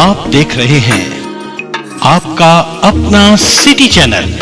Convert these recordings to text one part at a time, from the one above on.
आप देख रहे हैं आपका अपना सिटी चैनल।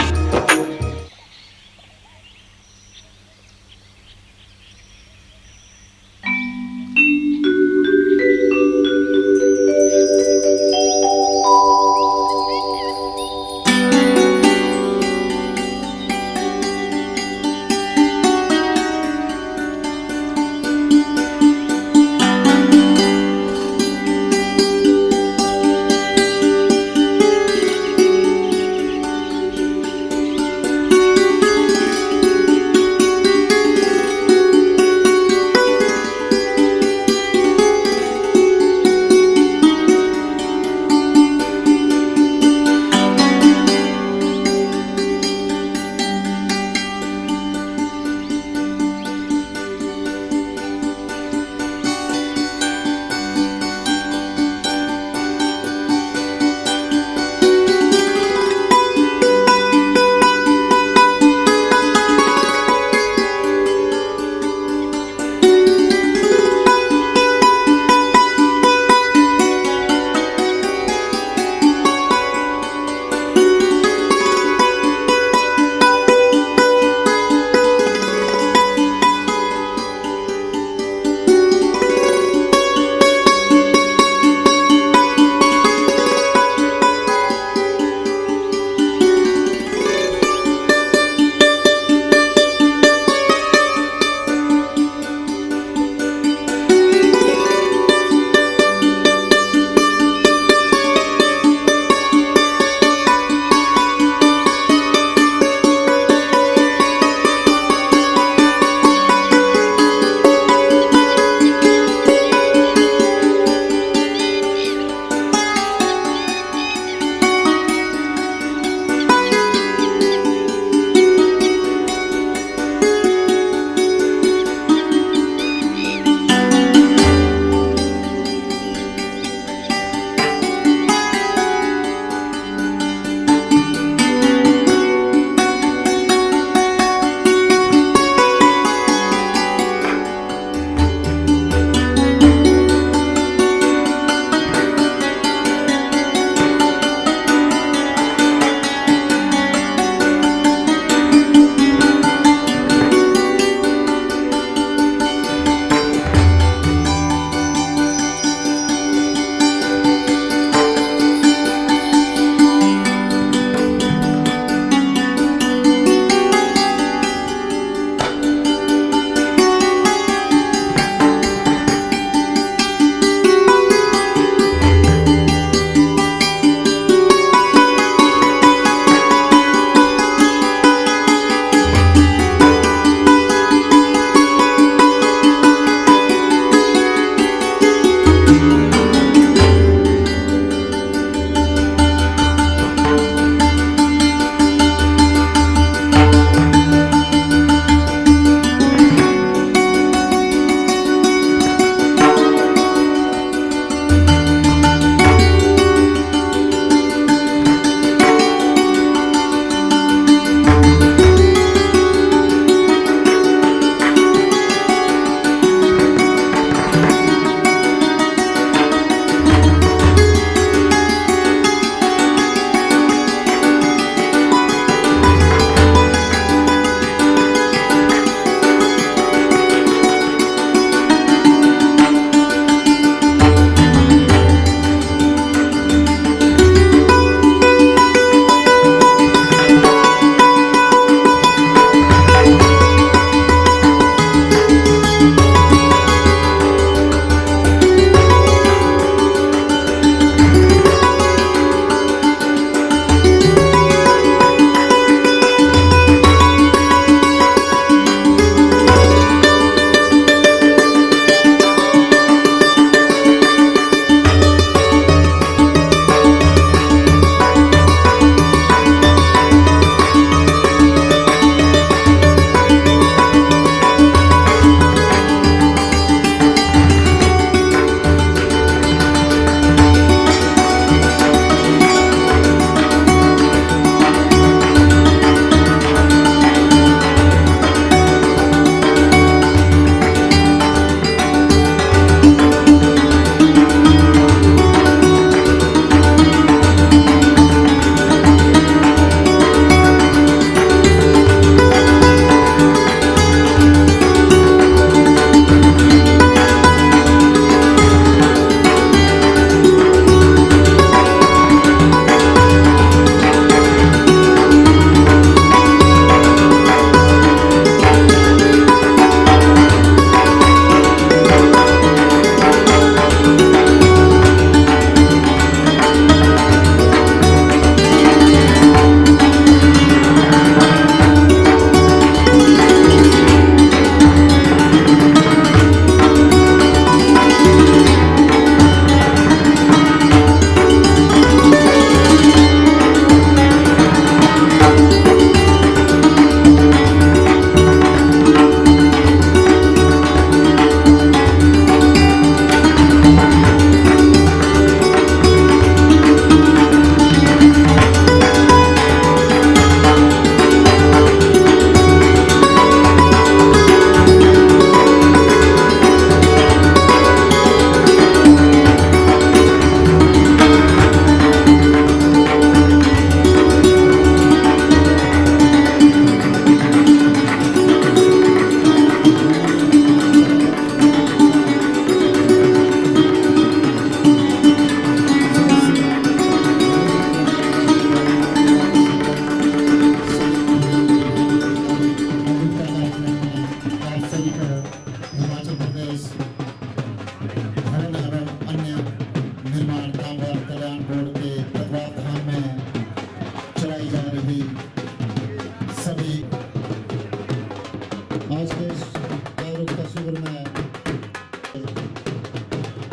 शिविर में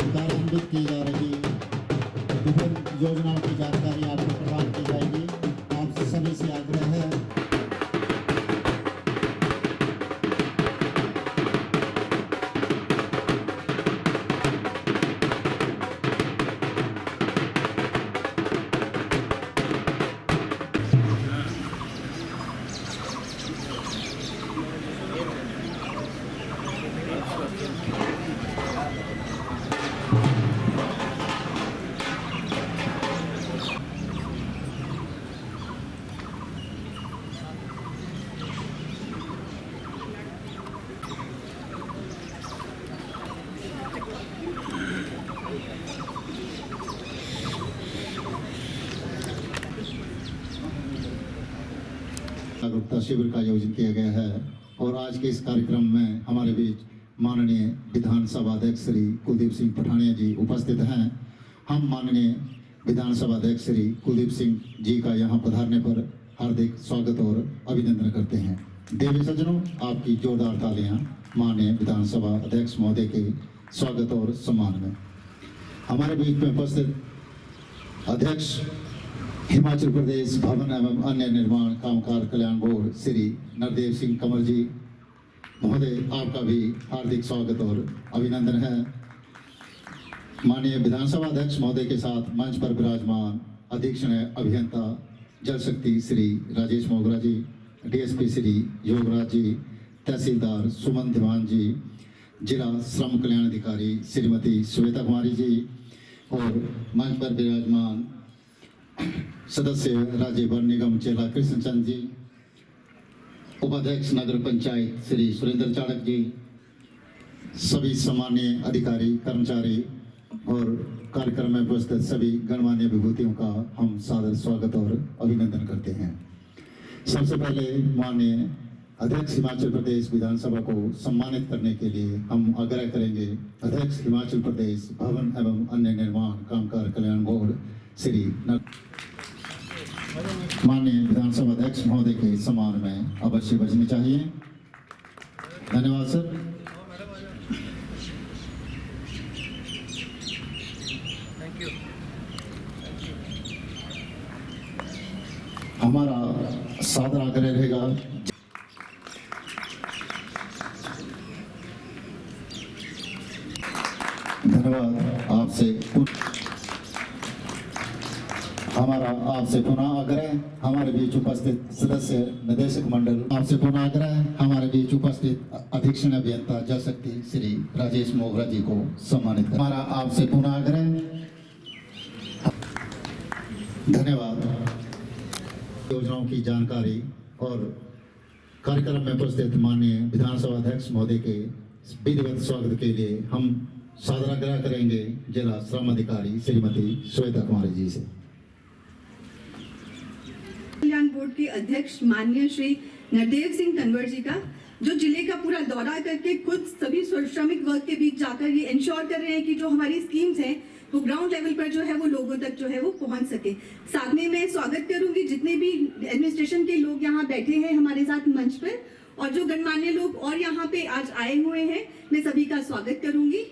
कार्यान्वित की जा रही विभिन्न योजनाओं की जानकारी आपको प्रदान की जाएगी। आप सभी से आग्रह है जागरूकता शिविर का आयोजन किया गया है और आज के इस कार्यक्रम में हमारे बीच माननीय विधानसभा अध्यक्ष श्री कुलदीप सिंह पठानिया जी उपस्थित हैं। हम माननीय विधानसभा अध्यक्ष श्री कुलदीप सिंह जी का यहाँ पधारने पर हार्दिक स्वागत और अभिनंदन करते हैं। देवी सज्जनों, आपकी जोरदार तालियां माननीय विधानसभा अध्यक्ष महोदय के स्वागत और सम्मान में। हमारे बीच में उपस्थित अध्यक्ष हिमाचल प्रदेश भवन एवं अन्य निर्माण कामगार कल्याण बोर्ड श्री नरदेव सिंह कंवर जी महोदय, आपका भी हार्दिक स्वागत और अभिनंदन है। माननीय विधानसभा अध्यक्ष महोदय के साथ मंच पर विराजमान अधीक्षण अभियंता जल शक्ति श्री राजेश मोगरा जी, डीएसपी श्री योगराज जी, तहसीलदार सुमन दीवान जी, जिला श्रम कल्याण अधिकारी श्रीमती श्वेता कुमारी जी और मंच पर विराजमान सदस्य राज्य वन निगम चेला कृष्णचंद जी, उपाध्यक्ष नगर पंचायत श्री सुरेंद्र चाणक जी, सभी सम्मानीय अधिकारी कर्मचारी और कार्यक्रम में उपस्थित सभी गणमान्य विभूतियों का हम सादर स्वागत और अभिनंदन करते हैं। सबसे पहले माननीय अध्यक्ष हिमाचल प्रदेश विधानसभा को सम्मानित करने के लिए हम आग्रह करेंगे अध्यक्ष हिमाचल प्रदेश भवन एवं अन्य निर्माण कामगार कल्याण बोर्ड श्री माननीय विधानसभा अध्यक्ष महोदय के सम्मान में अवश्य बजनी चाहिए। धन्यवाद सर। हमारा सादर आग्रह रहेगा धन्यवाद आपसे हमारा आपसे पुनः आग्रह हमारे बीच उपस्थित सदस्य निदेशक मंडल आपसे पुनः आग्रह हमारे बीच उपस्थित अधीक्षण अभियंता जल शक्ति श्री राजेश मोगरा जी को सम्मानित करें। हमारा आपसे पुनः आग्रह धन्यवाद। योजनाओं की जानकारी और कार्यक्रम में उपस्थित माननीय विधानसभा अध्यक्ष महोदय के विधिवत स्वागत के लिए हम सादर आग्रह करेंगे जिला श्रम अधिकारी श्रीमती श्वेता कुमारी जी से। कल्याण बोर्ड के अध्यक्ष माननीय श्री नरदेव सिंह कंवर जी का, जो जिले का पूरा दौरा करके खुद सभी श्रमिक वर्ग के बीच जाकर ये इंश्योर कर रहे हैं कि जो हमारी स्कीम्स हैं वो ग्राउंड लेवल पर जो है वो लोगों तक जो है वो पहुंच सके। साथ में मैं स्वागत करूंगी जितने भी एडमिनिस्ट्रेशन के लोग यहाँ बैठे हैं हमारे साथ मंच पर, और जो गणमान्य लोग और यहाँ पे आज आए हुए हैं, मैं सभी का स्वागत करूंगी,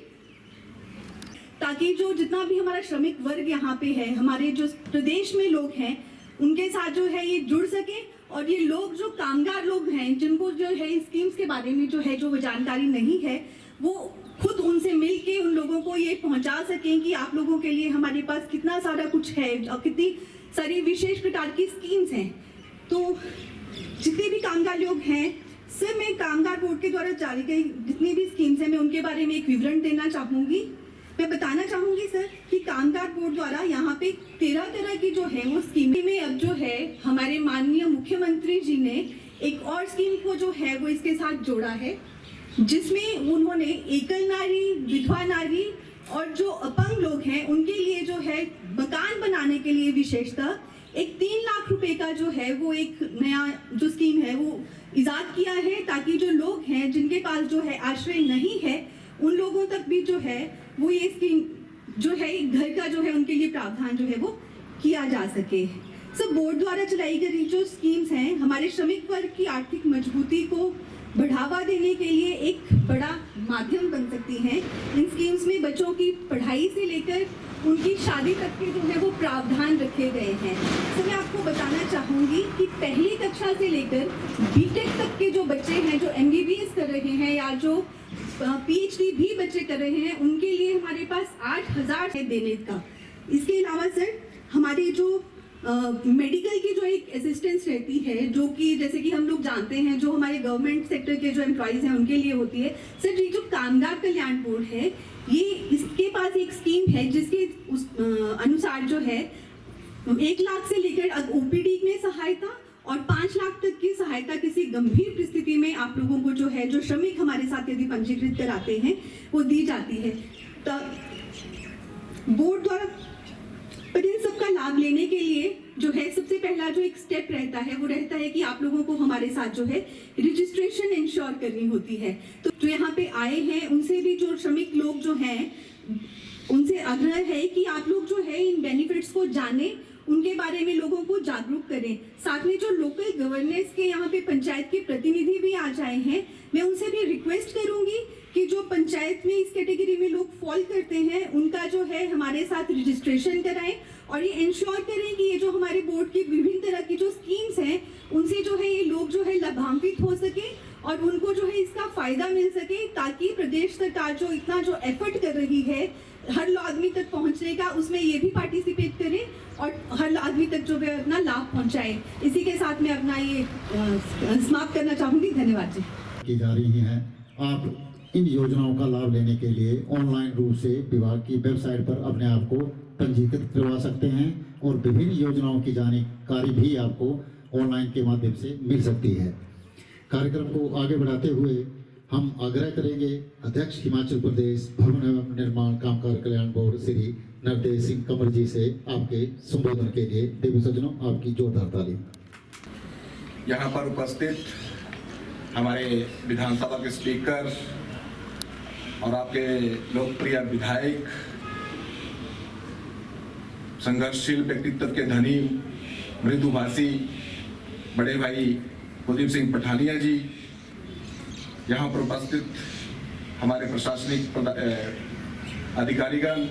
ताकि जो जितना भी हमारा श्रमिक वर्ग यहाँ पे है, हमारे जो प्रदेश में लोग हैं, उनके साथ जो है ये जुड़ सके और ये लोग जो कामगार लोग हैं जिनको जो है स्कीम्स के बारे में जो है जो जानकारी नहीं है, वो खुद उनसे मिल के उन लोगों को ये पहुंचा सकें कि आप लोगों के लिए हमारे पास कितना सारा कुछ है और कितनी सारी विशेष प्रकार की स्कीम्स हैं। तो जितने भी कामगार लोग हैं, सर मैं कामगार बोर्ड के द्वारा जारी गई जितनी भी स्कीम्स हैं मैं उनके बारे में एक विवरण देना चाहूँगी। मैं बताना चाहूँगी सर कि कामगार बोर्ड द्वारा यहाँ पे 13 तरह की जो है वो स्कीम में अब जो है हमारे माननीय मुख्यमंत्री जी ने एक और स्कीम को जो है वो इसके साथ जोड़ा है, जिसमें उन्होंने एकल नारी, विधवा नारी और जो अपंग लोग हैं उनके लिए जो है मकान बनाने के लिए विशेषतः एक 3 लाख रुपए का जो है वो एक नया जो स्कीम है वो इजाद किया है, ताकि जो लोग हैं जिनके पास जो है आश्रय नहीं है उन लोगों तक भी जो है वो ये स्कीम जो है घर का जो है उनके लिए प्रावधान जो है वो किया जा सके। सब बोर्ड द्वारा चलाई गई जो स्कीम्स हैं हमारे श्रमिक वर्ग की आर्थिक मजबूती को बढ़ावा देने के लिए एक बड़ा माध्यम बन सकती हैं। इन स्कीम्स में बच्चों की पढ़ाई से लेकर उनकी शादी तक के जो है वो प्रावधान रखे गए हैं। तो मैं आपको बताना चाहूँगी कि पहली कक्षा से लेकर बीटेक तक के जो बच्चे हैं, जो MBBS कर रहे हैं या जो PhD भी बच्चे कर रहे हैं, उनके लिए हमारे पास 8,000 है देने का। इसके अलावा सर हमारी जो मेडिकल की जो एक असिस्टेंस रहती है, जो कि जैसे कि हम लोग जानते हैं जो हमारे गवर्नमेंट सेक्टर के जो एम्प्लॉयज़ हैं उनके लिए होती है। सर ये जो कामगार कल्याण बोर्ड है, ये इसके पास एक स्कीम है जिसके उस अनुसार जो है 1 लाख से लेकर OPD में सहायता और 5 लाख तक की सहायता किसी गंभीर परिस्थिति में आप लोगों को जो है, जो श्रमिक हमारे साथ यदि पंजीकृत कराते हैं वो दी जाती है। तो बोर्ड द्वारा पर इन सबका लाभ लेने के लिए जो है सबसे पहला जो एक स्टेप रहता है वो रहता है कि आप लोगों को हमारे साथ जो है रजिस्ट्रेशन इंश्योर करनी होती है। तो जो यहाँ पे आए हैं उनसे भी, जो श्रमिक लोग जो हैं उनसे आग्रह है कि आप लोग जो है इन बेनिफिट्स को जानें, उनके बारे में लोगों को जागरूक करें। साथ में जो लोकल गवर्नेंस के यहाँ पे पंचायत के प्रतिनिधि भी आ जाए हैं, मैं उनसे भी रिक्वेस्ट करूंगी कि जो पंचायत में इस कैटेगरी में लोग फॉल करते हैं उनका जो है हमारे साथ रजिस्ट्रेशन कराएं और ये इंश्योर करें कि ये जो हमारे बोर्ड की विभिन्न तरह की जो स्कीम्स हैं उनसे जो है ये लोग जो है लाभान्वित हो सके और उनको जो है इसका फायदा मिल सके, ताकि प्रदेश सरकार जो इतना जो एफर्ट कर रही है हर आदमी तक पहुंचने का, उसमें ये भी पार्टिसिपेट करें और हर आदमी तक जो है अपना लाभ पहुंचाए। इसी के साथ मैं अपना ये समाप्त करना चाहूंगी। धन्यवाद जी। की जा रही हैं। आप इन योजनाओं का लाभ लेने के लिए ऑनलाइन रूप से विभाग की वेबसाइट पर अपने आप को पंजीकृत करवा सकते हैं और विभिन्न योजनाओं की जानकारी भी आपको ऑनलाइन के माध्यम से मिल सकती है। कार्यक्रम को आगे बढ़ाते हुए हम आग्रह करेंगे अध्यक्ष हिमाचल प्रदेश भवन एवं निर्माण कामगार कल्याण बोर्ड श्री नरदेव सिंह कंवर जी से आपके संबोधन के लिए। देवी सज्जनों, आपकी जोरदार ताली। यहाँ पर उपस्थित हमारे विधानसभा के स्पीकर और आपके लोकप्रिय विधायक, संघर्षशील व्यक्तित्व के धनी, मृदुभाषी बड़े भाई कुलदीप सिंह पठानिया जी, यहाँ पर उपस्थित हमारे प्रशासनिक अधिकारीगण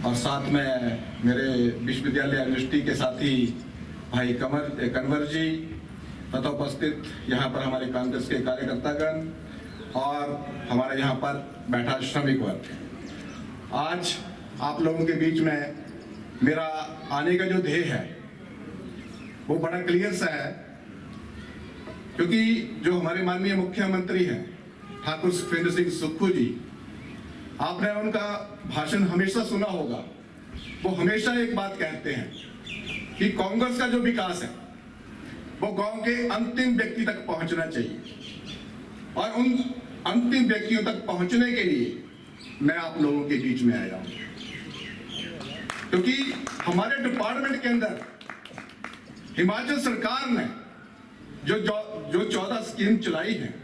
और साथ में मेरे विश्वविद्यालय यूनिवर्सिटी के साथी भाई कन्वर जी तथा उपस्थित यहाँ पर हमारे कांग्रेस के कार्यकर्तागण और हमारे यहाँ पर बैठा श्रमिक वर्ग। आज आप लोगों के बीच में मेरा आने का जो ध्येय है वो बड़ा क्लियर सा है, क्योंकि जो हमारे माननीय मुख्यमंत्री हैं ठाकुर सुखविंदर सिंह सुक्खू जी, आपने उनका भाषण हमेशा सुना होगा। वो हमेशा एक बात कहते हैं कि कांग्रेस का जो विकास है वो गांव के अंतिम व्यक्ति तक पहुंचना चाहिए और उन अंतिम व्यक्तियों तक पहुंचने के लिए मैं आप लोगों के बीच में आया हूं, क्योंकि हमारे डिपार्टमेंट के अंदर हिमाचल सरकार ने जो 14 स्कीम चलाई है,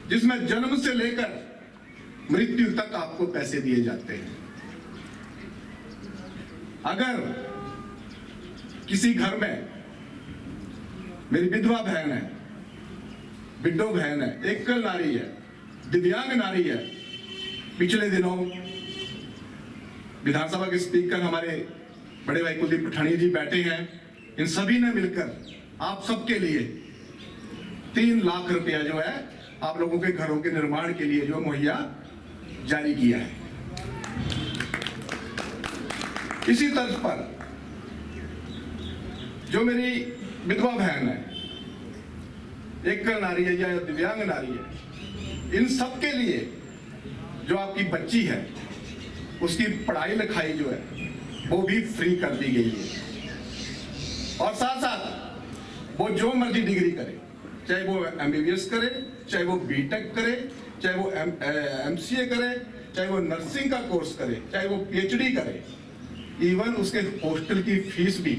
जिसमें जन्म से लेकर मृत्यु तक आपको पैसे दिए जाते हैं। अगर किसी घर में मेरी विधवा बहन है, विडो बहन है, एकल नारी है, दिव्यांग नारी है, पिछले दिनों विधानसभा के स्पीकर हमारे बड़े भाई कुलदीप पठानिया जी बैठे हैं, इन सभी ने मिलकर आप सबके लिए 3 लाख रुपया जो है आप लोगों के घरों के निर्माण के लिए जो मुहैया जारी किया है। इसी तर्ज पर जो मेरी विधवा बहन है, एकल नारी है या दिव्यांग नारी है, इन सब के लिए जो आपकी बच्ची है उसकी पढ़ाई लिखाई जो है वो भी फ्री कर दी गई है और साथ साथ वो जो मर्जी डिग्री करे, चाहे वो MBBS करे, चाहे वो BTech करे, चाहे वो MCA करे, चाहे वो नर्सिंग का कोर्स करे, चाहे वो PhD करे, इवन उसके हॉस्टल की फीस भी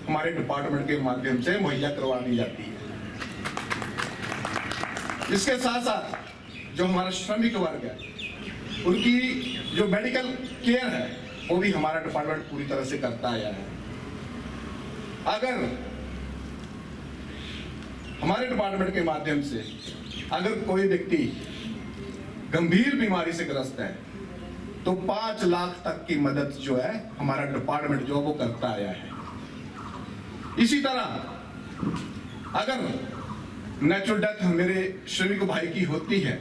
हमारे डिपार्टमेंट के माध्यम से मुहैया करवा दी जाती है। इसके साथ साथ जो हमारा श्रमिक वर्ग है उनकी जो मेडिकल केयर है वो भी हमारा डिपार्टमेंट पूरी तरह से करता आया है। अगर हमारे डिपार्टमेंट के माध्यम से अगर कोई व्यक्ति गंभीर बीमारी से ग्रस्त है तो 5 लाख तक की मदद जो है हमारा डिपार्टमेंट जो वो करता आया है। इसी तरह अगर नेचुरल डेथ मेरे श्रमिक भाई की होती है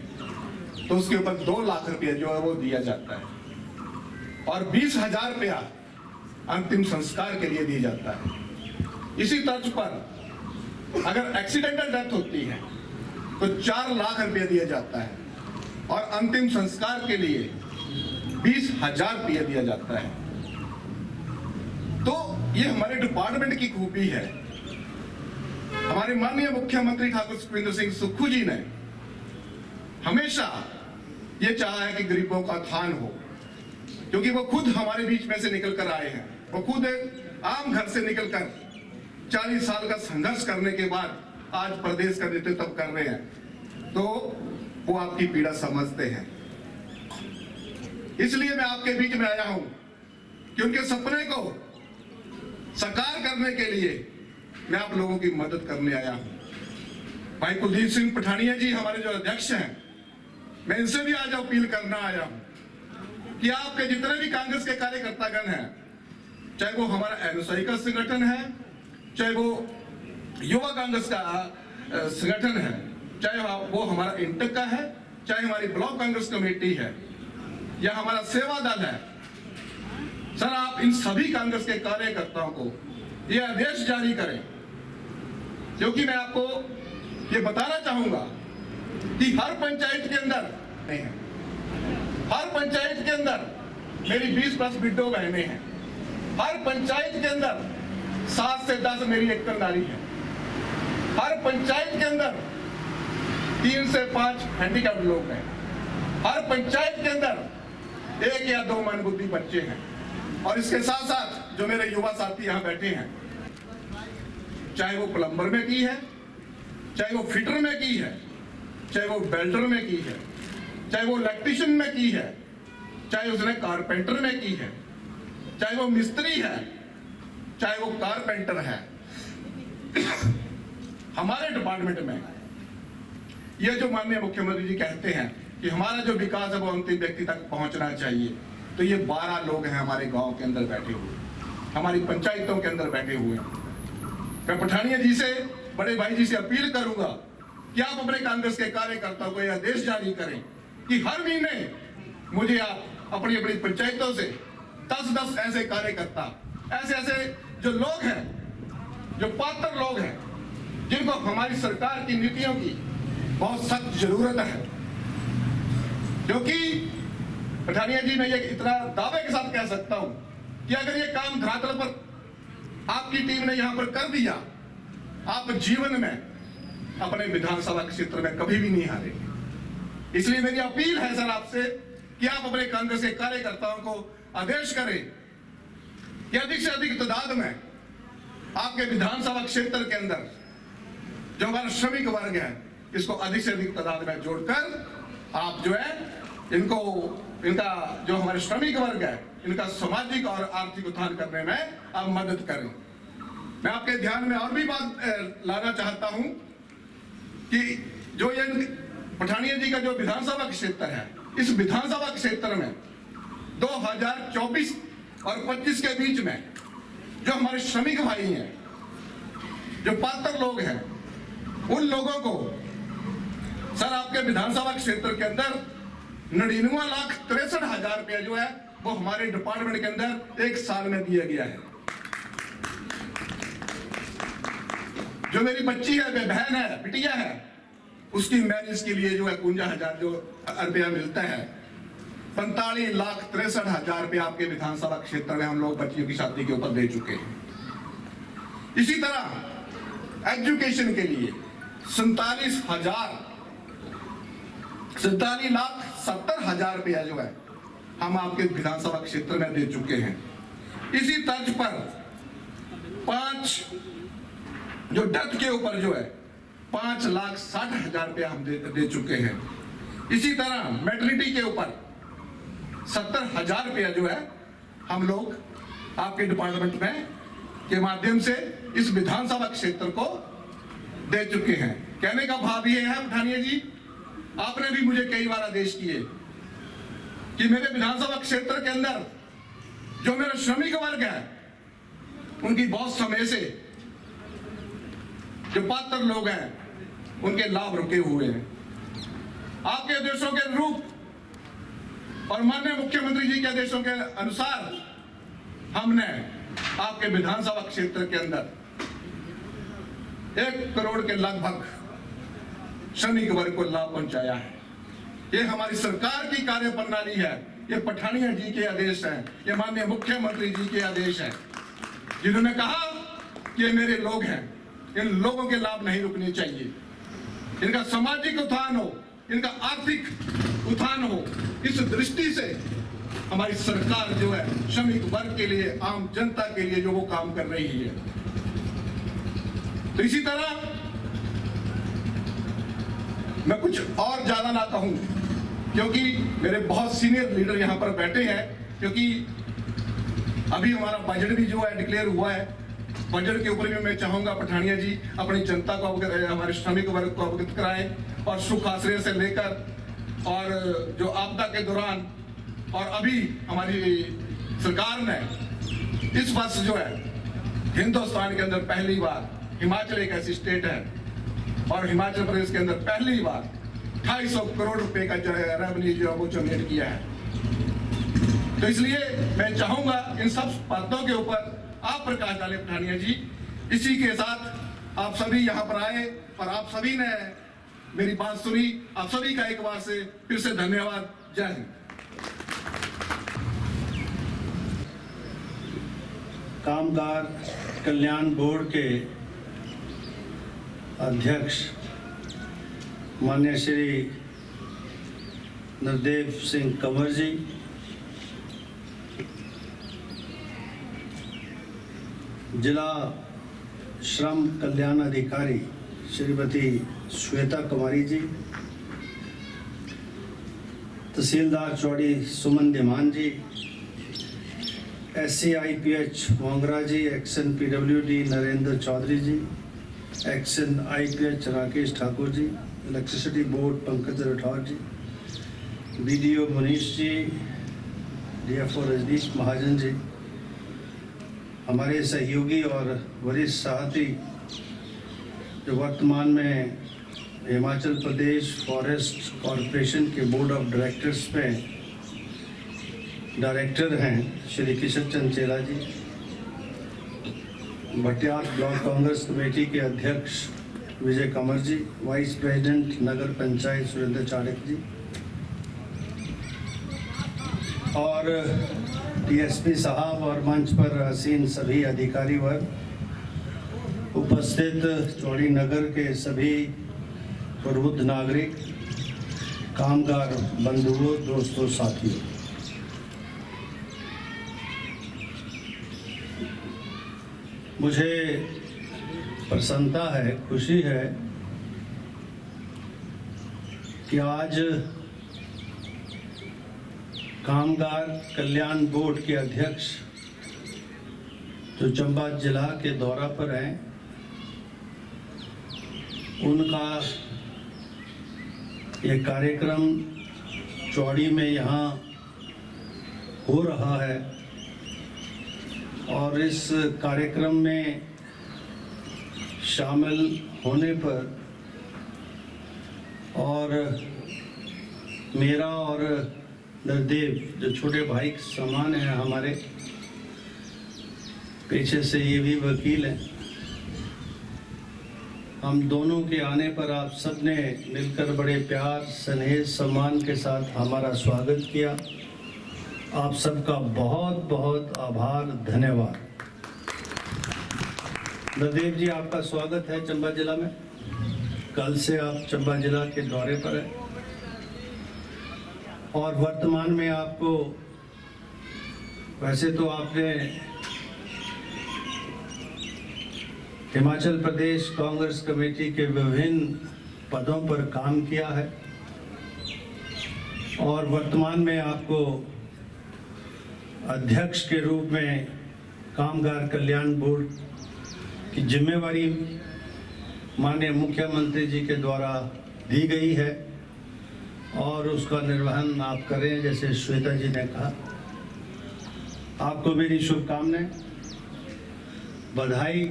तो उसके ऊपर 2 लाख रुपया जो है वो दिया जाता है और 20,000 रुपया अंतिम संस्कार के लिए दिया जाता है। इसी तर्ज पर अगर एक्सीडेंटल डेथ होती है तो 4 लाख रुपया दिया जाता है और अंतिम संस्कार के लिए 20,000 रुपया दिया जाता है। तो ये हमारे डिपार्टमेंट की खूबी है। हमारे माननीय मुख्यमंत्री ठाकुर सुखविंदर सिंह सुक्खू जी ने हमेशा ये चाहा है कि गरीबों का उत्थान हो, क्योंकि वो खुद हमारे बीच में से निकल कर आए हैं। वो खुद एक आम घर से निकलकर 40 साल का संघर्ष करने के बाद आज प्रदेश का नेतृत्व कर रहे हैं, तो वो आपकी पीड़ा समझते हैं। इसलिए मैं आपके बीच में आया हूं कि उनके सपने को साकार करने के लिए मैं आप लोगों की मदद करने आया हूं। भाई कुलदीप सिंह पठानिया जी हमारे जो अध्यक्ष हैं, मैं इनसे भी आज अपील करना आया हूं कि आपके जितने भी कांग्रेस के कार्यकर्तागण हैं, चाहे वो हमारा एनएसआई का संगठन है, चाहे वो युवा कांग्रेस का संगठन है, चाहे वो हमारा इंटक का है, चाहे हमारी ब्लॉक कांग्रेस कमेटी है या हमारा सेवा दल है, सर आप इन सभी कांग्रेस के कार्यकर्ताओं को ये आदेश जारी करें, क्योंकि मैं आपको ये बताना चाहूंगा कि हर पंचायत के अंदर नहीं है, हर पंचायत के अंदर मेरी 20+ विडो बहनें हैं, हर पंचायत के अंदर 7 से 10 मेरी एकल नारी है, हर पंचायत के अंदर 3 से 5 हैंडीकैप्ड लोग हैं, हर पंचायत के अंदर 1 या 2 मंदबुद्धि बच्चे हैं। और इसके साथ साथ जो मेरे युवा साथी यहाँ बैठे हैं, चाहे वो प्लम्बर में की है, चाहे वो फिटर में की है, चाहे वो बेल्टर में की है, चाहे वो इलेक्ट्रिशियन में की है, चाहे उसने कारपेंटर में की है, चाहे वो मिस्त्री है, चाहे वो कारपेंटर है, हमारे डिपार्टमेंट में ये जो माननीय मुख्यमंत्री जी कहते हैं कि हमारा जो विकास है वो अंतिम व्यक्ति तक पहुंचना चाहिए, तो ये 12 लोग हैं हमारे गांव के अंदर बैठे हुए, हमारी पंचायतों के अंदर बैठे हुए हैं। मैं पठानिया जी से, बड़े भाई जी से अपील करूंगा कि आप अपने कांग्रेस के कार्यकर्ताओं को यह आदेश जारी करें कि हर महीने मुझे आप अपनी अपनी पंचायतों से 10-10 ऐसे कार्यकर्ता, ऐसे जो लोग हैं, जो पात्र लोग हैं, जिनको हमारी सरकार की नीतियों की बहुत सख्त जरूरत है। क्योंकि पठानिया जी, मैं ये इतना दावे के साथ कह सकता हूं कि अगर ये काम धरातल पर आपकी टीम ने यहां पर कर दिया, आप जीवन में अपने विधानसभा क्षेत्र में कभी भी नहीं हारेंगे। इसलिए मेरी अपील है सर आपसे कि आप अपने कांग्रेस के कार्यकर्ताओं को आदेश करें कि अधिक से अधिक तादाद में आपके विधानसभा क्षेत्र के अंदर जो हमारा श्रमिक वर्ग है, इसको अधिक से अधिक तादाद में जोड़कर आप जो है इनका जो हमारे श्रमिक वर्ग है, इनका सामाजिक और आर्थिक उत्थान करने में आप मदद करें। मैं आपके ध्यान में और भी बात लाना चाहता हूं कि जो ये पठानिया जी का जो विधानसभा क्षेत्र है, इस विधानसभा क्षेत्र में 2024 और 25 के बीच में जो हमारे श्रमिक भाई हैं, जो पात्र लोग हैं, उन लोगों को सर आपके विधानसभा क्षेत्र के अंदर 99,63,000 रुपया जो है वो हमारे डिपार्टमेंट के अंदर 1 साल में दिया गया है। जो मेरी बच्ची है, बहन है, बिटिया है, उसकी मैरिज के लिए जो है 51,000 जो रुपया मिलता है, 45,63,000 रुपया आपके विधानसभा क्षेत्र में हम लोग बच्चियों की शादी के ऊपर दे चुके हैं। इसी तरह एजुकेशन के लिए 47,70,000 रुपया जो है हम आपके विधानसभा क्षेत्र में दे चुके हैं। इसी तर्ज पर 5 जो डेथ के ऊपर जो है 5,60,000 रुपया हम दे चुके हैं। इसी तरह मैटरनिटी के ऊपर 70,000 रुपया जो है हम लोग आपके डिपार्टमेंट में के माध्यम से इस विधानसभा क्षेत्र को दे चुके हैं। कहने का भाव ये है पठानिया जी आपने भी मुझे कई बार आदेश किए कि मेरे विधानसभा क्षेत्र के अंदर जो मेरा श्रमिक वर्ग है उनकी बहुत समय से जो पात्र लोग हैं उनके लाभ रुके हुए हैं। आपके आदेशों के अनुरूप और माननीय मुख्यमंत्री जी के आदेशों के अनुसार हमने आपके विधानसभा क्षेत्र के अंदर 1 करोड़ के लगभग श्रमिक वर्ग को लाभ पहुंचाया है। ये हमारी सरकार की कार्य प्रणाली है, ये पठानिया जी के आदेश हैं, ये माननीय मुख्यमंत्री जी के आदेश हैं, जिन्होंने कहा कि ये मेरे लोग हैं, इन लोगों के लाभ नहीं रुकने चाहिए, इनका सामाजिक उत्थान हो, इनका आर्थिक उत्थान हो। इस दृष्टि से हमारी सरकार जो है श्रमिक वर्ग के लिए, आम जनता के लिए जो वो काम कर रही है। तो इसी तरह मैं कुछ और ज्यादा ना कहूं, क्योंकि मेरे बहुत सीनियर लीडर यहां पर बैठे हैं, क्योंकि अभी हमारा बजट भी जो है डिक्लेयर हुआ है। बजट के ऊपर भी मैं चाहूंगा पठानिया जी अपनी जनता को अवगत, हमारे श्रमिक वर्ग को अवगत कराएं और सुख आश्रय से लेकर और जो आपदा के दौरान और अभी हमारी सरकार ने इस वर्ष जो है हिंदुस्तान के अंदर पहली बार, हिमाचल एक ऐसी स्टेट है और हिमाचल प्रदेश के अंदर पहली बार 250 करोड़ रुपए का रेवेन्यू जो है वो जनरेट किया है। तो इसलिए मैं चाहूंगा इन सब बातों के ऊपर आप प्रकाश डालें पठानिया जी। इसी के साथ आप सभी यहाँ पर आए और आप सभी ने मेरी बात सुनी। आप सभी का एक बार से फिर से धन्यवाद। जय हिंद। कामगार कल्याण बोर्ड के अध्यक्ष माननीय श्री नरदेव सिंह कंवर जी, जिला श्रम कल्याण अधिकारी श्रीमती श्वेता कुमारी जी, तहसीलदार चौड़ी सुमन धीमान जी, SCIPH मोंगरा जी, XNPWD नरेंद्र चौधरी जी, XNIPH Rakesh Thakur ji, electricity board Pankaj Rathore जी, BDO मनीष जी, DFO रजनीश महाजन जी, हमारे सहयोगी और वरिष्ठ साथी जो वर्तमान में हिमाचल प्रदेश फॉरेस्ट कॉरपोरेशन के बोर्ड ऑफ डायरेक्टर्स में डायरेक्टर हैं, श्री किशन चंद चेला जी, भटियात ब्लॉक कांग्रेस कमेटी के अध्यक्ष विजय कंवर जी, वाइस प्रेसिडेंट नगर पंचायत सुरेंद्र चाणक जी और DSP साहब और मंच पर आसीन सभी अधिकारी वर्ग, उपस्थित चौड़ी नगर के सभी प्रबुद्ध नागरिक, कामगार बंधुओं, दोस्तों, साथियों, मुझे प्रसन्नता है, खुशी है कि आज कामगार कल्याण बोर्ड के अध्यक्ष जो चंबा जिला के दौरा पर हैं, उनका ये कार्यक्रम चौड़ी में यहाँ हो रहा है और इस कार्यक्रम में शामिल होने पर और मेरा और नरदेव जो छोटे भाई के समान हैं हमारे, पीछे से ये भी वकील हैं, हम दोनों के आने पर आप सब ने मिलकर बड़े प्यार, स्नेह, सम्मान के साथ हमारा स्वागत किया। आप सबका बहुत बहुत आभार, धन्यवाद। नरदेव जी, आपका स्वागत है चंबा जिला में। कल से आप चंबा जिला के दौरे पर हैं और वर्तमान में आपको, वैसे तो आपने हिमाचल प्रदेश कांग्रेस कमेटी के विभिन्न पदों पर काम किया है और वर्तमान में आपको अध्यक्ष के रूप में कामगार कल्याण बोर्ड की जिम्मेवारी माननीय मुख्यमंत्री जी के द्वारा दी गई है और उसका निर्वहन आप करें जैसे श्वेता जी ने कहा। आपको मेरी शुभकामनाएं, बधाई।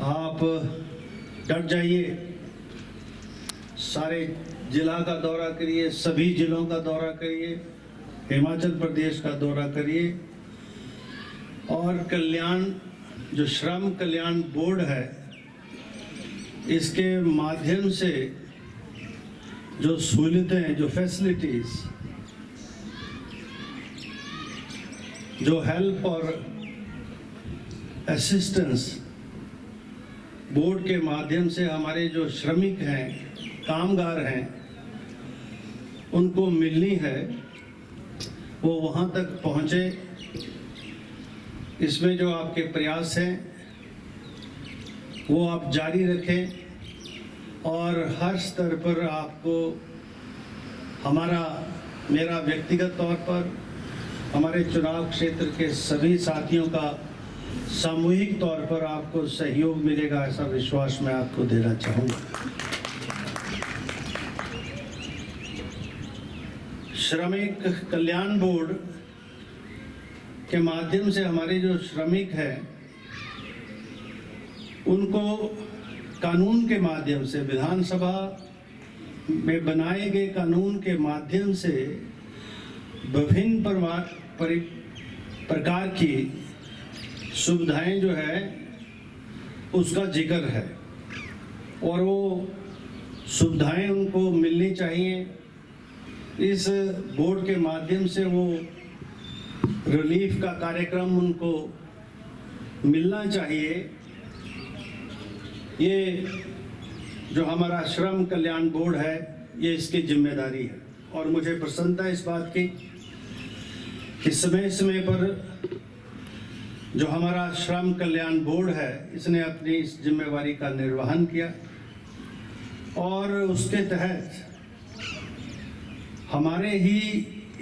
आप डट जाइए, सारे जिला का दौरा करिए, सभी जिलों का दौरा करिए, हिमाचल प्रदेश का दौरा करिए और कल्याण जो श्रम कल्याण बोर्ड है इसके माध्यम से जो सहूलियतें, जो फैसिलिटीज, जो हेल्प और असिस्टेंस बोर्ड के माध्यम से हमारे जो श्रमिक हैं, कामगार हैं, उनको मिलनी है, वो वहाँ तक पहुँचे। इसमें जो आपके प्रयास हैं वो आप जारी रखें और हर स्तर पर आपको मेरा व्यक्तिगत तौर पर, हमारे चुनाव क्षेत्र के सभी साथियों का सामूहिक तौर पर आपको सहयोग मिलेगा, ऐसा विश्वास मैं आपको देना चाहूँगा। श्रमिक कल्याण बोर्ड के माध्यम से हमारे जो श्रमिक हैं उनको कानून के माध्यम से, विधानसभा में बनाए गए कानून के माध्यम से विभिन्न प्रकार की सुविधाएं जो है उसका जिक्र है और वो सुविधाएं उनको मिलनी चाहिए। इस बोर्ड के माध्यम से वो रिलीफ का कार्यक्रम उनको मिलना चाहिए। ये जो हमारा श्रम कल्याण बोर्ड है ये इसकी जिम्मेदारी है और मुझे प्रसन्नता इस बात की कि समय समय पर जो हमारा श्रम कल्याण बोर्ड है इसने अपनी इस जिम्मेवारी का निर्वहन किया और उसके तहत हमारे ही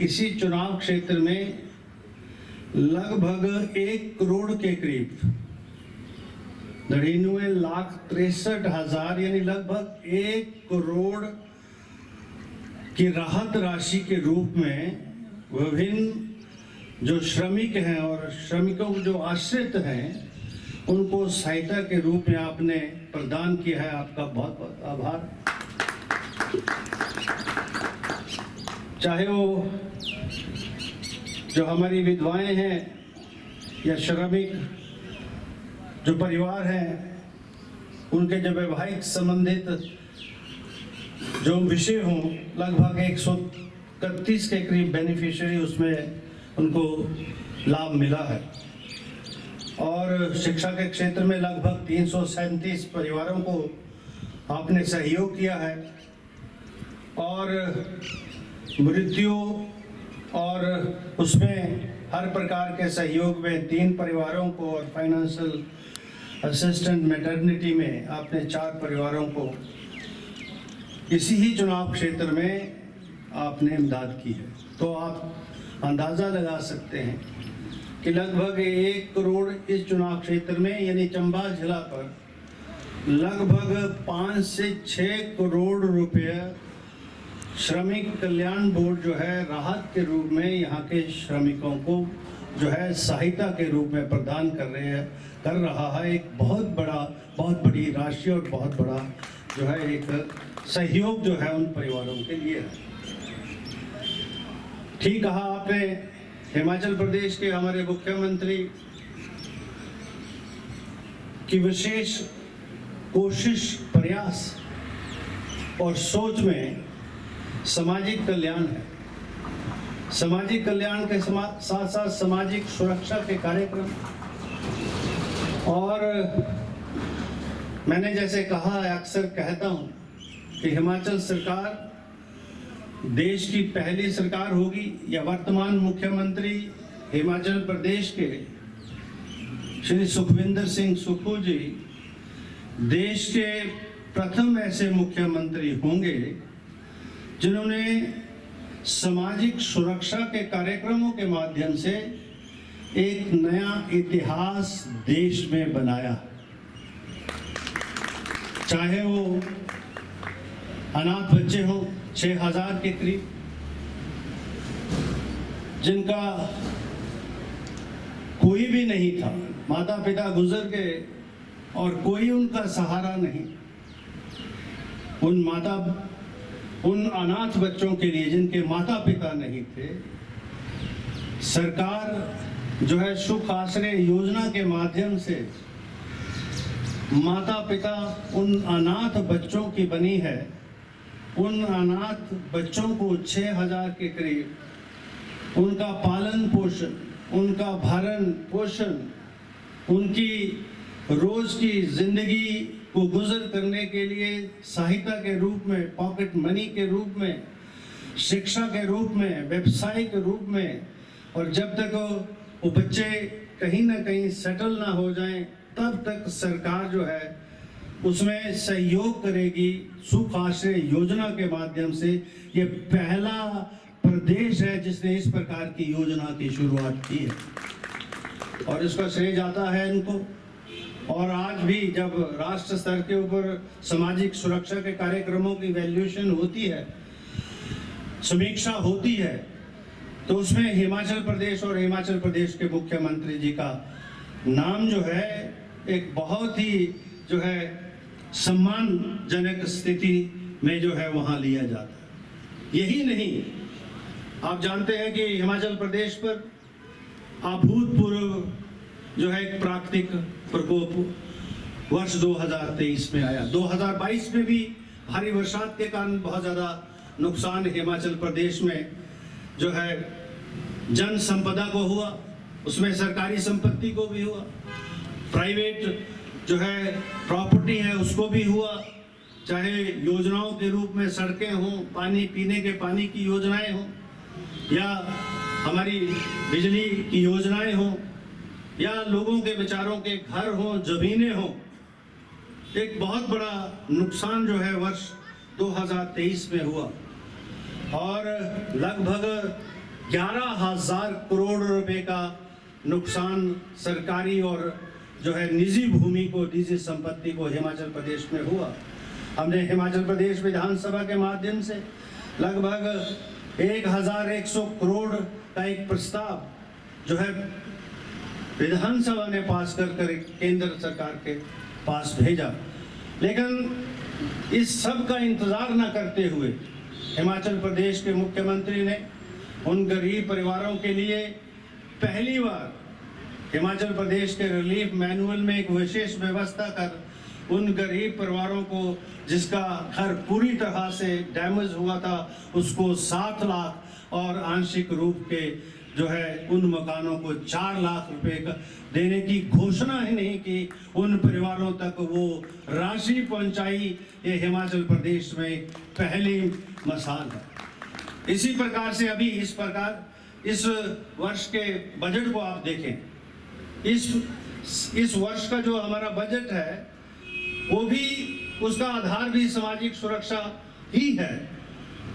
इसी चुनाव क्षेत्र में लगभग 1 करोड़ के करीब 99,63,000 यानी लगभग 1 करोड़ की राहत राशि के रूप में विभिन्न जो श्रमिक हैं और श्रमिकों जो आश्रित हैं उनको सहायता के रूप में आपने प्रदान किया है। आपका बहुत बहुत आभार। चाहे वो जो हमारी विधवाएं हैं या श्रमिक जो परिवार हैं उनके जो वैवाहिक संबंधित जो विषय हों, लगभग 131 के करीब बेनिफिशियरी उसमें उनको लाभ मिला है और शिक्षा के क्षेत्र में लगभग 337 परिवारों को आपने सहयोग किया है और मृत्यु और उसमें हर प्रकार के सहयोग में 3 परिवारों को और फाइनेंशियल असिस्टेंट मैटरनिटी में आपने 4 परिवारों को इसी ही चुनाव क्षेत्र में आपने इमदाद की है। तो आप अंदाज़ा लगा सकते हैं कि लगभग 1 करोड़ इस चुनाव क्षेत्र में यानी चंबा जिला पर लगभग 5 से 6 करोड़ रुपए श्रमिक कल्याण बोर्ड जो है राहत के रूप में यहाँ के श्रमिकों को जो है सहायता के रूप में प्रदान कर रहा है। एक बहुत बड़ी राशि और बहुत बड़ा जो है एक सहयोग जो है उन परिवारों के लिए है। ठीक कहा आपने, हिमाचल प्रदेश के हमारे मुख्यमंत्री की विशेष कोशिश, प्रयास और सोच में सामाजिक कल्याण है। सामाजिक कल्याण के साथ साथ सामाजिक सुरक्षा के कार्यक्रम और मैंने जैसे कहा, अक्सर कहता हूँ कि हिमाचल सरकार देश की पहली सरकार होगी या वर्तमान मुख्यमंत्री हिमाचल प्रदेश के श्री सुखविंदर सिंह सुक्खू जी देश के प्रथम ऐसे मुख्यमंत्री होंगे जिन्होंने सामाजिक सुरक्षा के कार्यक्रमों के माध्यम से एक नया इतिहास देश में बनाया। चाहे वो अनाथ बच्चे हों, 6000 के करीब, जिनका कोई भी नहीं था, माता पिता गुजर गए और कोई उनका सहारा नहीं। उन अनाथ बच्चों के लिए जिनके माता पिता नहीं थे, सरकार जो है सुख आश्रय योजना के माध्यम से माता पिता उन अनाथ बच्चों की बनी है। उन अनाथ बच्चों को 6000 के करीब उनका पालन पोषण, उनका भरण पोषण, उनकी रोज की जिंदगी को गुजर करने के लिए सहायता के रूप में, पॉकेट मनी के रूप में, शिक्षा के रूप में, व्यवसाय के रूप में, और जब तक वो बच्चे कहीं ना कहीं सेटल ना हो जाएं तब तक सरकार जो है उसमें सहयोग करेगी। सुख आश्रय योजना के माध्यम से ये पहला प्रदेश है जिसने इस प्रकार की योजना की शुरुआत की है और इसका श्रेय जाता है इनको। और आज भी जब राष्ट्र स्तर के ऊपर सामाजिक सुरक्षा के कार्यक्रमों की वैल्यूएशन होती है, समीक्षा होती है, तो उसमें हिमाचल प्रदेश और हिमाचल प्रदेश के मुख्यमंत्री जी का नाम जो है एक बहुत ही जो है सम्मानजनक स्थिति में जो है वहां लिया जाता है। यही नहीं, आप जानते हैं कि हिमाचल प्रदेश पर अभूतपूर्व जो है एक प्राकृतिक प्रकोप वर्ष 2023 में आया। 2022 में भी भारी बरसात के कारण बहुत ज्यादा नुकसान हिमाचल प्रदेश में जो है जन संपदा को हुआ, उसमें सरकारी संपत्ति को भी हुआ, प्राइवेट जो है प्रॉपर्टी है उसको भी हुआ, चाहे योजनाओं के रूप में सड़कें हों, पानी पीने के पानी की योजनाएं हों, या हमारी बिजली की योजनाएं हों, या लोगों के बेचारों के घर हों, जमीनें हों। एक बहुत बड़ा नुकसान जो है वर्ष 2023 में हुआ और लगभग 11,000 करोड़ रुपए का नुकसान सरकारी और जो है निजी भूमि को, निजी संपत्ति को हिमाचल प्रदेश में हुआ। हमने हिमाचल प्रदेश विधानसभा के माध्यम से लगभग 1100 करोड़ का एक प्रस्ताव जो है विधानसभा ने पास कर केंद्र सरकार के पास भेजा। लेकिन इस सब का इंतजार न करते हुए हिमाचल प्रदेश के मुख्यमंत्री ने उन गरीब परिवारों के लिए पहली बार हिमाचल प्रदेश के रिलीफ मैनुअल में एक विशेष व्यवस्था कर उन गरीब परिवारों को जिसका घर पूरी तरह से डैमेज हुआ था उसको 7 लाख और आंशिक रूप के जो है उन मकानों को 4 लाख रुपए का देने की घोषणा ही नहीं की, उन परिवारों तक वो राशि पहुंचाई। ये हिमाचल प्रदेश में पहली मिसाल है। इसी प्रकार से अभी इस वर्ष के बजट को आप देखें, इस वर्ष का जो हमारा बजट है वो भी, उसका आधार भी सामाजिक सुरक्षा ही है।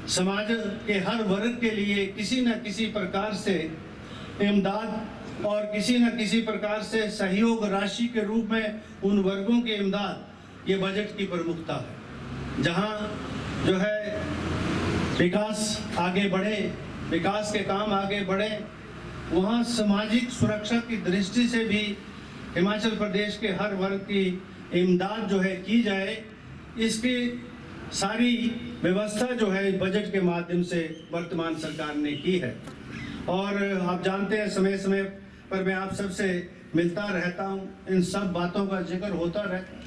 समाज के हर वर्ग के लिए किसी न किसी प्रकार से इमदाद और किसी न किसी प्रकार से सहयोग राशि के रूप में उन वर्गों के इमदाद, ये बजट की प्रमुखता है। जहां जो है विकास आगे बढ़े, विकास के काम आगे बढ़े, वहाँ सामाजिक सुरक्षा की दृष्टि से भी हिमाचल प्रदेश के हर वर्ग की इमदाद जो है की जाए, इसकी सारी व्यवस्था जो है बजट के माध्यम से वर्तमान सरकार ने की है। और आप जानते हैं समय समय पर मैं आप सबसे मिलता रहता हूँ, इन सब बातों का जिक्र होता रहता है।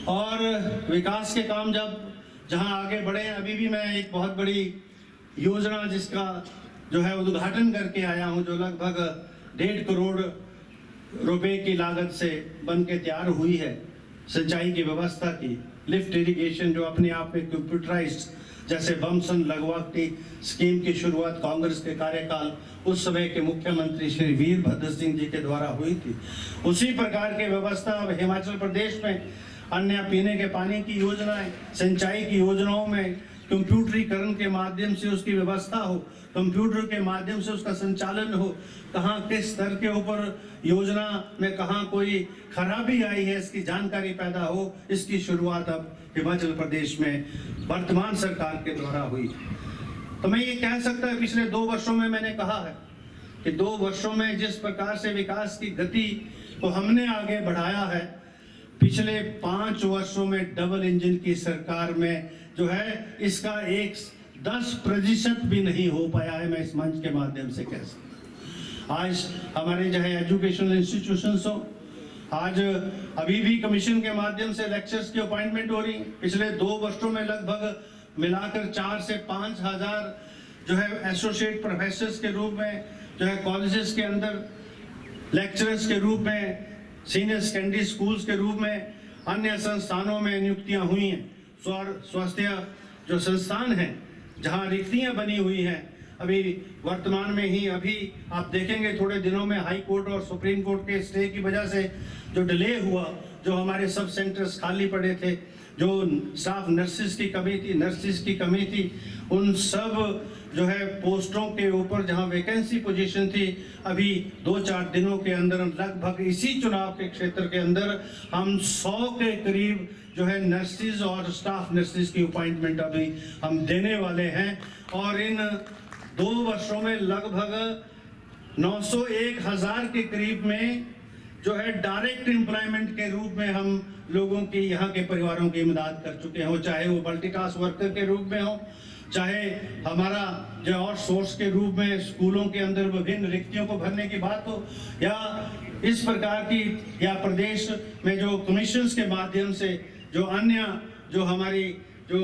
और विकास के काम जहाँ आगे बढ़े, अभी भी मैं एक बहुत बड़ी योजना जिसका जो है उद्घाटन करके आया हूँ, जो लगभग 1.5 करोड़ रुपए की लागत से बन के तैयार हुई है, सिंचाई की व्यवस्था की, लिफ्ट इरिगेशन जो अपने आप में कंप्यूटराइज्ड, जैसे बमसन लगवाटी स्कीम की शुरुआत कांग्रेस के कार्यकाल उस समय के मुख्यमंत्री श्री वीरभद्र सिंह जी के द्वारा हुई थी, उसी प्रकार की व्यवस्था अब हिमाचल प्रदेश में अन्य पीने के पानी की योजनाएं, सिंचाई की योजनाओं में कंप्यूटरीकरण के माध्यम से उसकी व्यवस्था हो, कंप्यूटर के माध्यम से उसका संचालन हो, कहाँ किस स्तर के ऊपर योजना में कहाँ कोई खराबी आई है इसकी जानकारी पैदा हो, इसकी शुरुआत अब हिमाचल प्रदेश में वर्तमान सरकार के द्वारा हुई। तो मैं ये कह सकता है पिछले 2 वर्षों में मैंने कहा है कि 2 वर्षों में जिस प्रकार से विकास की गति को हमने आगे बढ़ाया है, पिछले 5 वर्षों में डबल इंजन की सरकार में जो है इसका 10% भी नहीं हो पाया है। मैं इस मंच के माध्यम से कह सकता हूँ। आज हमारे चाहे एजुकेशनल इंस्टीट्यूशंस हो, आज अभी भी कमीशन के माध्यम से लेक्चर्स की अपॉइंटमेंट हो रही है। पिछले 2 वर्षों में लगभग मिलाकर 4 से 5 हजार जो है एसोसिएट प्रोफेसर्स के रूप में जो है कॉलेजेस के अंदर लेक्चरर्स के रूप में, सीनियर सेकेंडरी स्कूल्स के रूप में, अन्य संस्थानों में नियुक्तियां हुई हैं। स्वास्थ्य जो संस्थान हैं जहां रिक्तियां बनी हुई हैं, अभी वर्तमान में ही अभी आप देखेंगे थोड़े दिनों में हाई कोर्ट और सुप्रीम कोर्ट के स्टे की वजह से जो डिले हुआ, जो हमारे सब सेंटर्स खाली पड़े थे, जो स्टाफ नर्सिस की कमी थी, उन सब जो है पोस्टों के ऊपर जहां वैकेंसी पोजीशन थी, अभी 2-4 दिनों के अंदर लगभग इसी चुनाव के क्षेत्र के अंदर हम 100 के करीब जो है नर्सिस और स्टाफ नर्सिस की अपॉइंटमेंट अभी हम देने वाले हैं। और इन 2 वर्षों में लगभग 901,000 के करीब में जो है डायरेक्ट एम्प्लॉयमेंट के रूप में हम लोगों की, यहाँ के परिवारों की इमदाद कर चुके हो, चाहे वो मल्टीटास्क वर्कर के रूप में हो, चाहे हमारा जो और सोर्स के रूप में स्कूलों के अंदर विभिन्न रिक्तियों को भरने की बात हो, या इस प्रकार की, या प्रदेश में जो कमीशंस के माध्यम से जो अन्य जो हमारी जो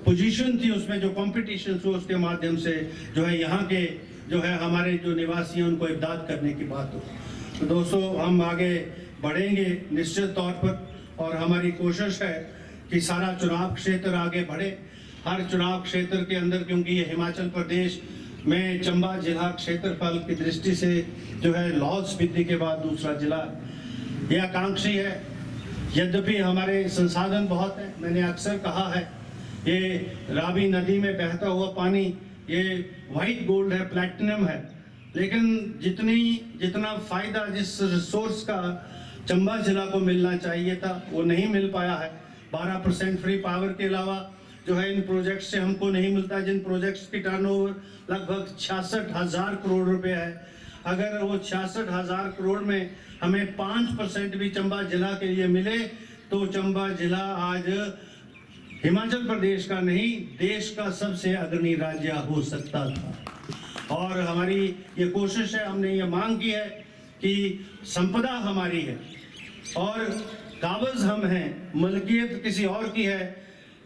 पोजीशन थी उसमें जो कंपटीशन हो उसके माध्यम से जो है यहाँ के जो है हमारे जो निवासी हैं उनको इमदाद करने की बात हो। तो दोस्तों, हम आगे बढ़ेंगे निश्चित तौर पर, और हमारी कोशिश है कि सारा चुनाव क्षेत्र आगे बढ़े। हर चुनाव क्षेत्र के अंदर, क्योंकि ये हिमाचल प्रदेश में चंबा जिला क्षेत्रफल की दृष्टि से जो है लाहौल स्पीति के बाद दूसरा जिला, यह आकांक्षी है। यद्यपि हमारे संसाधन बहुत हैं, मैंने अक्सर कहा है, ये रावी नदी में बहता हुआ पानी ये वाइट गोल्ड है, प्लैटिनम है, लेकिन जितना फायदा जिस रिसोर्स का चंबा जिला को मिलना चाहिए था वो नहीं मिल पाया है। 12% फ्री पावर के अलावा जो है इन प्रोजेक्ट्स से हमको नहीं मिलता, जिन प्रोजेक्ट्स की टर्नओवर लगभग 66,000 करोड़ रुपए है। अगर वो 66,000 करोड़ में हमें 5% भी चंबा जिला के लिए मिले तो चंबा जिला आज हिमाचल प्रदेश का नहीं, देश का सबसे अग्रणी राज्य हो सकता था। और हमारी ये कोशिश है, हमने ये मांग की है कि संपदा हमारी है और काबज हम हैं, मलकियत किसी और की है,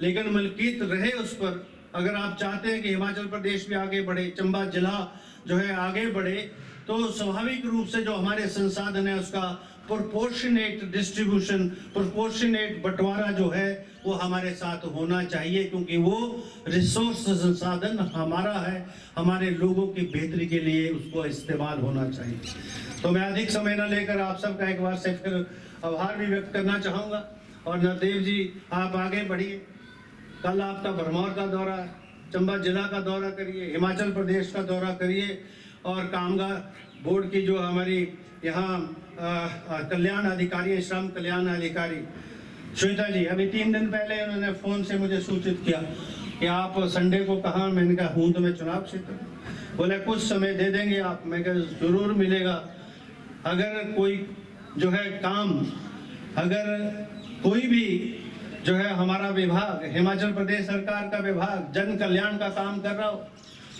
लेकिन मलकियत रहे उस पर। अगर आप चाहते हैं कि हिमाचल प्रदेश भी आगे बढ़े, चंबा जिला जो है आगे बढ़े, तो स्वाभाविक रूप से जो हमारे संसाधन है उसका प्रोपोर्शनेट डिस्ट्रीब्यूशन, प्रोपोर्शनेट बंटवारा जो है वो हमारे साथ होना चाहिए, क्योंकि वो रिसोर्स संसाधन हमारा है, हमारे लोगों की बेहतरी के लिए उसको इस्तेमाल होना चाहिए। तो मैं अधिक समय न लेकर आप सबका एक बार से फिर आभार भी व्यक्त करना चाहूँगा। और नरदेव जी, आप आगे बढ़िए। कल आपका भरमौर का दौरा, चंबा जिला का दौरा करिए, हिमाचल प्रदेश का दौरा करिए, और कामगार बोर्ड की जो हमारी यहाँ कल्याण अधिकारी, श्रम कल्याण अधिकारी श्वेता जी, अभी 3 दिन पहले उन्होंने फ़ोन से मुझे सूचित किया कि आप संडे को कहाँ। मैंने कहा हूँ तो मैं चुनाव क्षेत्र। बोले कुछ समय दे देंगे आप। मैं कहा जरूर मिलेगा। अगर कोई जो है काम, अगर कोई भी जो है हमारा विभाग, हिमाचल प्रदेश सरकार का विभाग जन कल्याण का काम कर रहा हो,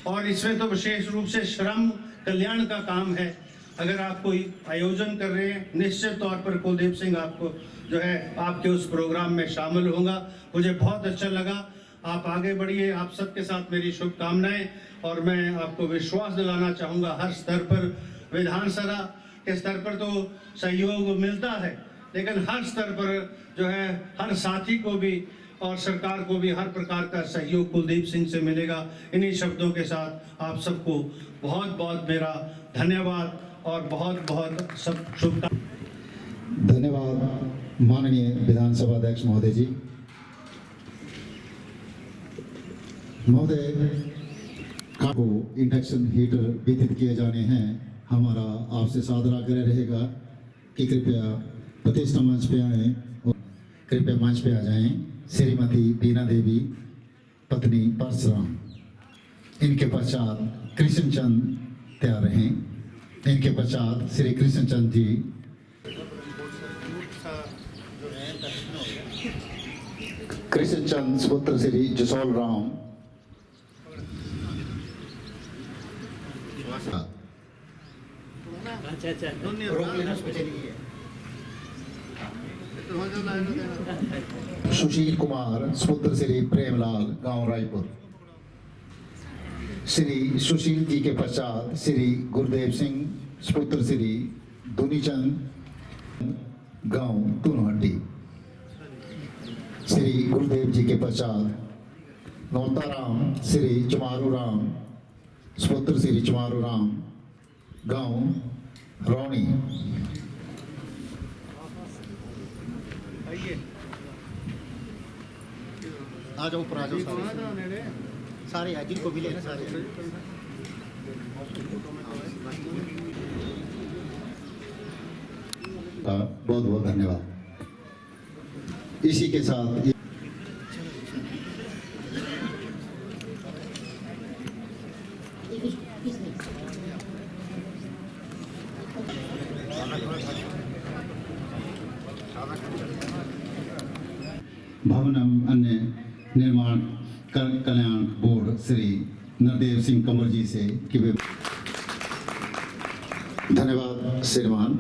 और इसमें तो विशेष रूप से श्रम कल्याण का काम है, अगर आप कोई आयोजन कर रहे हैं, निश्चित तौर पर कुलदीप सिंह आपको जो है आपके उस प्रोग्राम में शामिल होगा। मुझे बहुत अच्छा लगा। आप आगे बढ़िए, आप सबके साथ मेरी शुभकामनाएं। और मैं आपको विश्वास दिलाना चाहूँगा, हर स्तर पर, विधानसभा के स्तर पर तो सहयोग मिलता है, लेकिन हर स्तर पर जो है हर साथी को भी और सरकार को भी हर प्रकार का सहयोग कुलदीप सिंह से मिलेगा। इन्हीं शब्दों के साथ आप सबको बहुत बहुत मेरा धन्यवाद और बहुत बहुत सब शुभकामनाएं। धन्यवाद माननीय विधानसभा अध्यक्ष महोदय जी। महोदय को इंडक्शन हीटर वितरित किए जाने हैं। हमारा आपसे सादर आग्रह रहेगा कि कृपया प्रतिष्ठा मंच पे आएं और कृपया मंच पे आ जाएं। श्रीमती बीना देवी पत्नी परशुराम, इनके पश्चात कृष्णचंद तैयार रहें। इनके पश्चात श्री कृष्णचंद जी, कृष्णचंद पुत्र श्री जसोल राम, सुशील कुमार सुपुत्र श्री प्रेमलाल, गांव रायपुर। श्री सुशील जी के पश्चात श्री गुरुदेव सिंह सुपुत्र श्री दुनीचंद, गांव तुनहट्टी। श्री गुरुदेव जी के पश्चात नौताराम श्री चमारू राम सुपुत्र श्री चमारू राम, गांव रौनी। आ जाओ ऊपर आ जाओ सारे आज को भी लेना सारे। बहुत बहुत धन्यवाद। इसी के साथ भवन एवं अन्य निर्माण कल्याण बोर्ड श्री नरदेव सिंह कंवर जी से कि वे धन्यवाद श्रीमान।